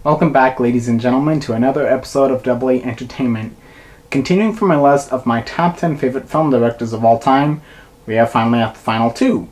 Welcome back, ladies and gentlemen, to another episode of Double A Entertainment. Continuing from my list of my top 10 favorite film directors of all time, we are finally at the final two.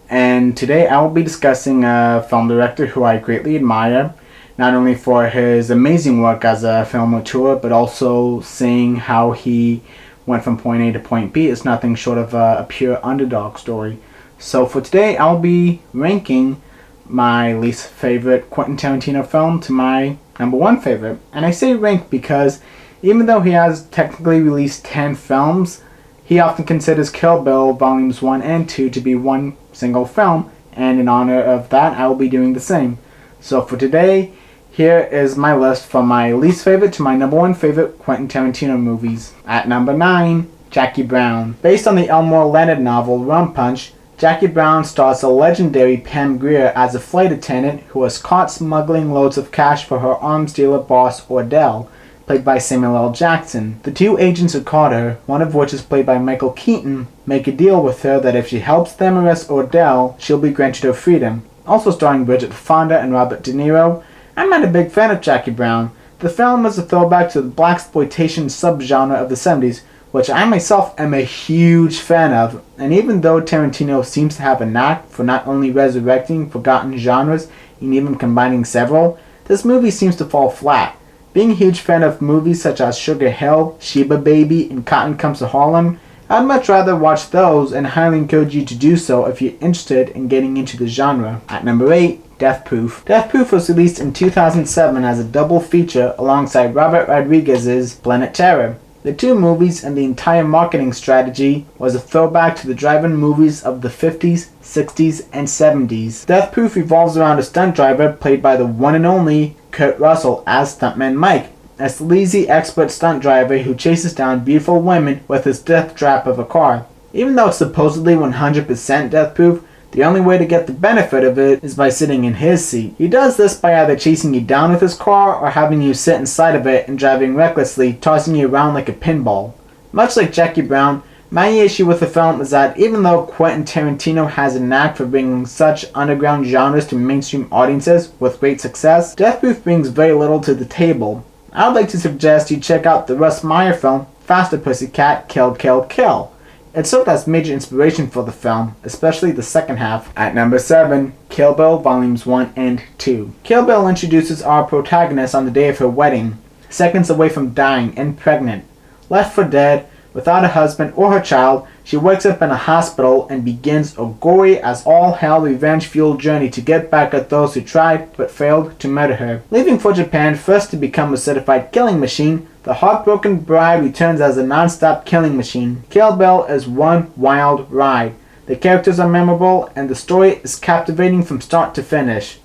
And today I will be discussing a film director who I greatly admire, not only for his amazing work as a film auteur, but also seeing how he went from point A to point B is nothing short of a pure underdog story. So for today, I'll be ranking my least favorite Quentin Tarantino film to my number one favorite. And I say rank because even though he has technically released 10 films, he often considers Kill Bill Volumes 1 and 2 to be one single film, and in honor of that, I will be doing the same. So for today, here is my list from my least favorite to my number one favorite Quentin Tarantino movies. At number 9, Jackie Brown. Based on the Elmore Leonard novel Rum Punch, Jackie Brown stars the legendary Pam Grier as a flight attendant who was caught smuggling loads of cash for her arms dealer boss Ordell, played by Samuel L. Jackson. The two agents who caught her, one of which is played by Michael Keaton, make a deal with her that if she helps them arrest Ordell, she'll be granted her freedom. Also starring Bridget Fonda and Robert De Niro, I'm not a big fan of Jackie Brown. The film is a throwback to the blaxploitation subgenre of the 70s, which I myself am a huge fan of, and even though Tarantino seems to have a knack for not only resurrecting forgotten genres and even combining several, this movie seems to fall flat. Being a huge fan of movies such as Sugar Hill, Sheba Baby, and Cotton Comes to Harlem, I'd much rather watch those and highly encourage you to do so if you're interested in getting into the genre. At number 8, Death Proof. Death Proof was released in 2007 as a double feature alongside Robert Rodriguez's Planet Terror. The two movies and the entire marketing strategy was a throwback to the drive-in movies of the 50s, 60s, and 70s. Death Proof revolves around a stunt driver played by the one and only Kurt Russell as Stuntman Mike, a sleazy expert stunt driver who chases down beautiful women with his death trap of a car. Even though it's supposedly 100% death proof, the only way to get the benefit of it is by sitting in his seat. He does this by either chasing you down with his car or having you sit inside of it and driving recklessly, tossing you around like a pinball. Much like Jackie Brown, my issue with the film is that even though Quentin Tarantino has a knack for bringing such underground genres to mainstream audiences with great success, Death Proof brings very little to the table. I would like to suggest you check out the Russ Meyer film, Faster Pussycat, Kill Kill Kill. It served as major inspiration for the film, especially the second half. At number 7, Kill Bill Volumes 1 and 2. Kill Bill introduces our protagonist on the day of her wedding, seconds away from dying and pregnant. Left for dead, without a husband or her child, she wakes up in a hospital and begins a gory as all hell revenge-fueled journey to get back at those who tried but failed to murder her. Leaving for Japan first to become a certified killing machine, the heartbroken bride returns as a non-stop killing machine. Kill Bill is one wild ride. The characters are memorable and the story is captivating from start to finish.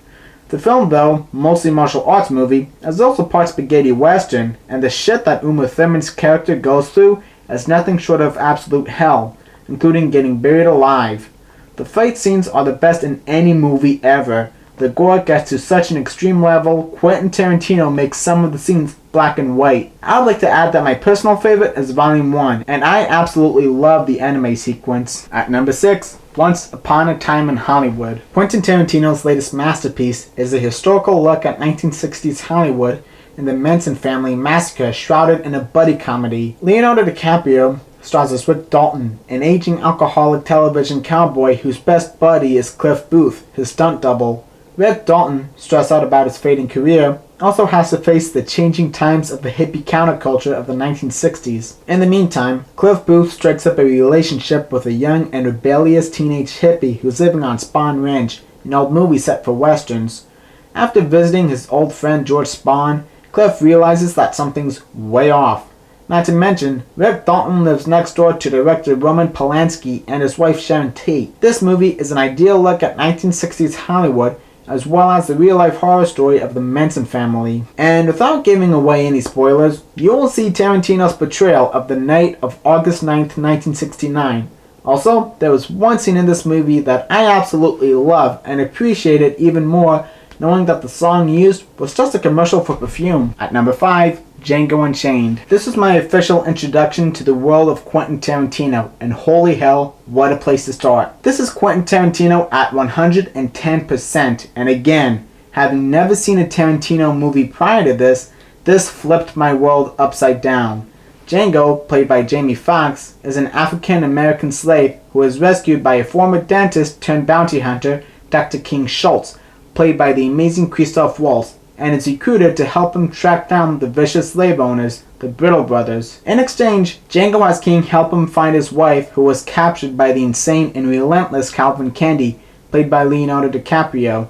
The film, though mostly martial arts movie, is also part spaghetti western, and the shit that Uma Thurman's character goes through is nothing short of absolute hell, including getting buried alive. The fight scenes are the best in any movie ever. The gore gets to such an extreme level, Quentin Tarantino makes some of the scenes black and white. I would like to add that my personal favorite is Volume 1, and I absolutely love the anime sequence. At number 6, Once Upon a Time in Hollywood. Quentin Tarantino's latest masterpiece is a historical look at 1960s Hollywood and the Manson family massacre shrouded in a buddy comedy. Leonardo DiCaprio stars as Rick Dalton, an aging alcoholic television cowboy whose best buddy is Cliff Booth, his stunt double. Rick Dalton, stressed out about his fading career, also has to face the changing times of the hippie counterculture of the 1960s. In the meantime, Cliff Booth strikes up a relationship with a young and rebellious teenage hippie who's living on Spahn Ranch, an old movie set for westerns. After visiting his old friend George Spahn, Cliff realizes that something's way off. Not to mention, Rick Dalton lives next door to director Roman Polanski and his wife Sharon Tate. This movie is an ideal look at 1960s Hollywood, as well as the real-life horror story of the Manson family. And without giving away any spoilers, you will see Tarantino's portrayal of the night of August 9th, 1969. Also, there was one scene in this movie that I absolutely love and appreciated even more, knowing that the song used was just a commercial for perfume. At number 5, Django Unchained. This was my official introduction to the world of Quentin Tarantino, and holy hell, what a place to start. This is Quentin Tarantino at 110%, and again, Having never seen a Tarantino movie prior to this flipped my world upside down. Django, played by Jamie Foxx, is an African-American slave who is rescued by a former dentist turned bounty hunter, Dr. King Schultz, played by the amazing Christoph Waltz, and is recruited to help him track down the vicious slave owners, the Brittle brothers. In exchange, Django has King help him find his wife, who was captured by the insane and relentless Calvin Candy, played by Leonardo DiCaprio.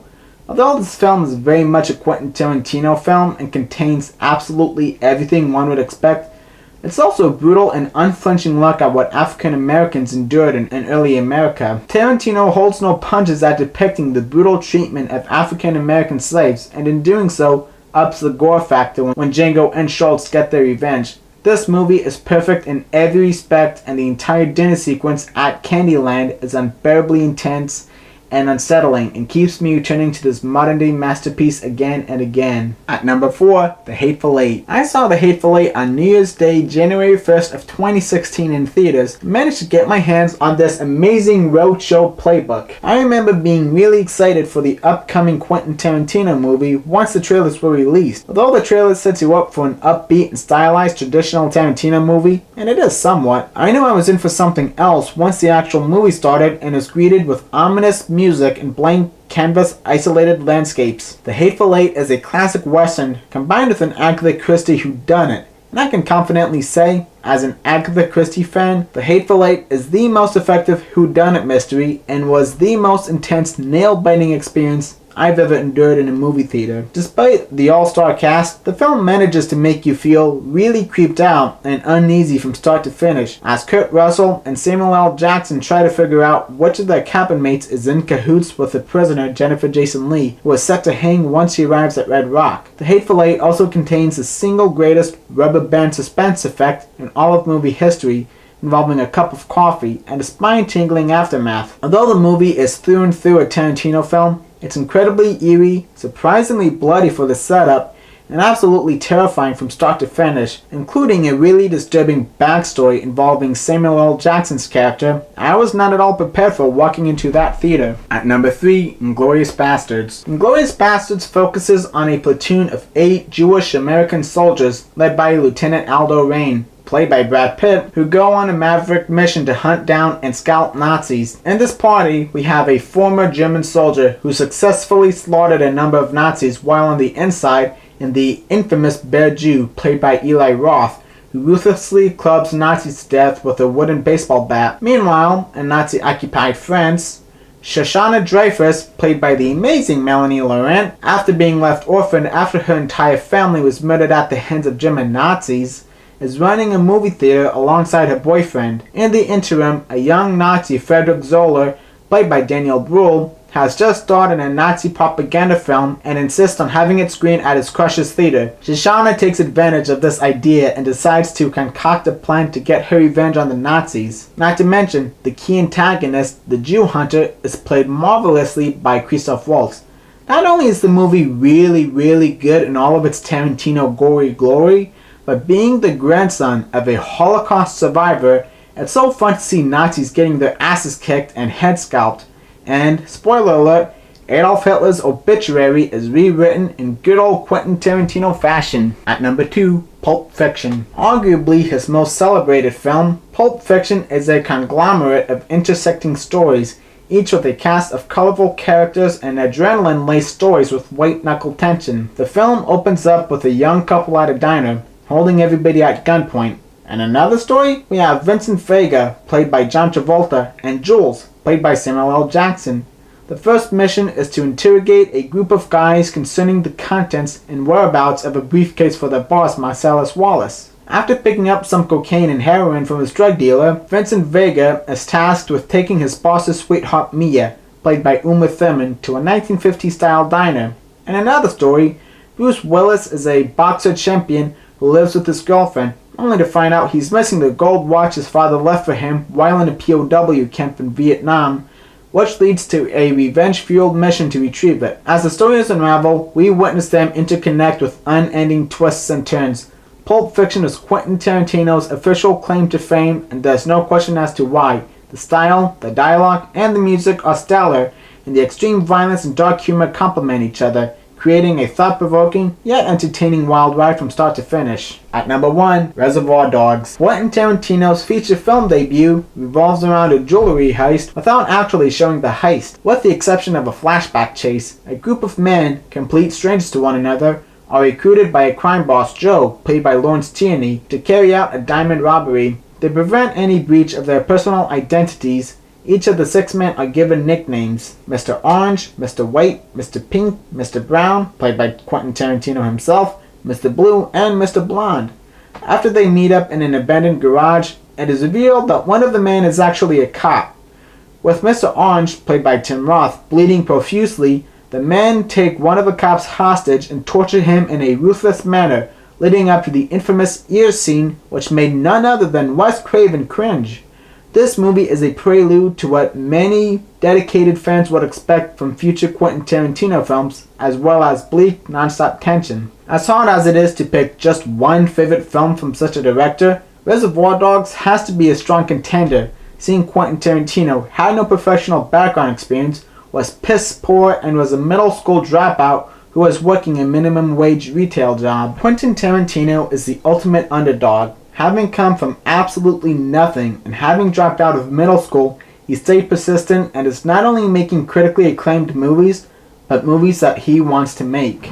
Although this film is very much a Quentin Tarantino film and contains absolutely everything one would expect, it's also a brutal and unflinching look at what African Americans endured in early America. Tarantino holds no punches at depicting the brutal treatment of African American slaves, and in doing so, ups the gore factor when Django and Schultz get their revenge. This movie is perfect in every respect, and the entire dinner sequence at Candyland is unbearably intense and unsettling and keeps me returning to this modern day masterpiece again and again. At number 4, The Hateful Eight. I saw The Hateful Eight on New Year's Day, January 1st of 2016 in theaters, and managed to get my hands on this amazing roadshow playbook. I remember being really excited for the upcoming Quentin Tarantino movie once the trailers were released. Although the trailer sets you up for an upbeat and stylized traditional Tarantino movie, and it is somewhat, I knew I was in for something else once the actual movie started and was greeted with ominous music and blank canvas isolated landscapes. The Hateful Eight is a classic western combined with an Agatha Christie whodunit, and I can confidently say, as an Agatha Christie fan, The Hateful Eight is the most effective whodunit mystery and was the most intense nail-biting experience I've ever endured in a movie theater. Despite the all-star cast, the film manages to make you feel really creeped out and uneasy from start to finish, as Kurt Russell and Samuel L. Jackson try to figure out which of their cabin mates is in cahoots with the prisoner Jennifer Jason Leigh, who is set to hang once she arrives at Red Rock. The Hateful Eight also contains the single greatest rubber band suspense effect in all of movie history, involving a cup of coffee and a spine-tingling aftermath. Although the movie is through and through a Tarantino film, it's incredibly eerie, surprisingly bloody for the setup, and absolutely terrifying from start to finish, including a really disturbing backstory involving Samuel L. Jackson's character. I was not at all prepared for walking into that theater. At number 3, Inglourious Basterds. Inglourious Basterds focuses on a platoon of 8 Jewish American soldiers led by Lieutenant Aldo Raine, played by Brad Pitt, who go on a maverick mission to hunt down and scalp Nazis. In this party, we have a former German soldier who successfully slaughtered a number of Nazis while on the inside, and the infamous Bear Jew, played by Eli Roth, who ruthlessly clubs Nazis to death with a wooden baseball bat. Meanwhile, in Nazi-occupied France, Shoshana Dreyfus, played by the amazing Melanie Laurent, after being left orphaned after her entire family was murdered at the hands of German Nazis, is running a movie theater alongside her boyfriend. In the interim, a young Nazi, Frederick Zoller, played by Daniel Bruhl, has just starred in a Nazi propaganda film and insists on having it screened at his crush's theater. Shoshana takes advantage of this idea and decides to concoct a plan to get her revenge on the Nazis. Not to mention, the key antagonist, the Jew hunter, is played marvelously by Christoph Waltz. Not only is the movie really good in all of its Tarantino gory glory, but being the grandson of a Holocaust survivor, it's so fun to see Nazis getting their asses kicked and head scalped. And, spoiler alert, Adolf Hitler's obituary is rewritten in good old Quentin Tarantino fashion. At number 2, Pulp Fiction. Arguably his most celebrated film, Pulp Fiction is a conglomerate of intersecting stories, each with a cast of colorful characters and adrenaline-laced stories with white-knuckle tension. The film opens up with a young couple at a diner, holding everybody at gunpoint. In another story, we have Vincent Vega, played by John Travolta, and Jules, played by Samuel L. Jackson. The first mission is to interrogate a group of guys concerning the contents and whereabouts of a briefcase for their boss, Marcellus Wallace. After picking up some cocaine and heroin from his drug dealer, Vincent Vega is tasked with taking his boss's sweetheart Mia, played by Uma Thurman, to a 1950s-style diner. In another story, Bruce Willis is a boxer champion who lives with his girlfriend, only to find out he's missing the gold watch his father left for him while in a POW camp in Vietnam, which leads to a revenge-fueled mission to retrieve it. As the stories unravel, we witness them interconnect with unending twists and turns. Pulp Fiction is Quentin Tarantino's official claim to fame, and there's no question as to why. The style, the dialogue, and the music are stellar, and the extreme violence and dark humor complement each other, creating a thought-provoking yet entertaining wild ride from start to finish. At number 1, Reservoir Dogs. Quentin Tarantino's feature film debut revolves around a jewelry heist without actually showing the heist. With the exception of a flashback chase, a group of men, complete strangers to one another, are recruited by a crime boss, Joe, played by Lawrence Tierney, to carry out a diamond robbery. To prevent any breach of their personal identities, each of the 6 men are given nicknames: Mr. Orange, Mr. White, Mr. Pink, Mr. Brown, played by Quentin Tarantino himself, Mr. Blue, and Mr. Blonde. After they meet up in an abandoned garage, it is revealed that one of the men is actually a cop. With Mr. Orange, played by Tim Roth, bleeding profusely, the men take one of the cops hostage and torture him in a ruthless manner, leading up to the infamous ears scene, which made none other than Wes Craven cringe. This movie is a prelude to what many dedicated fans would expect from future Quentin Tarantino films, as well as bleak, non-stop tension. As hard as it is to pick just one favorite film from such a director, Reservoir Dogs has to be a strong contender, seeing Quentin Tarantino had no professional background experience, was piss poor, and was a middle school dropout who was working a minimum wage retail job. Quentin Tarantino is the ultimate underdog. Having come from absolutely nothing and having dropped out of middle school, he stayed persistent and is not only making critically acclaimed movies, but movies that he wants to make.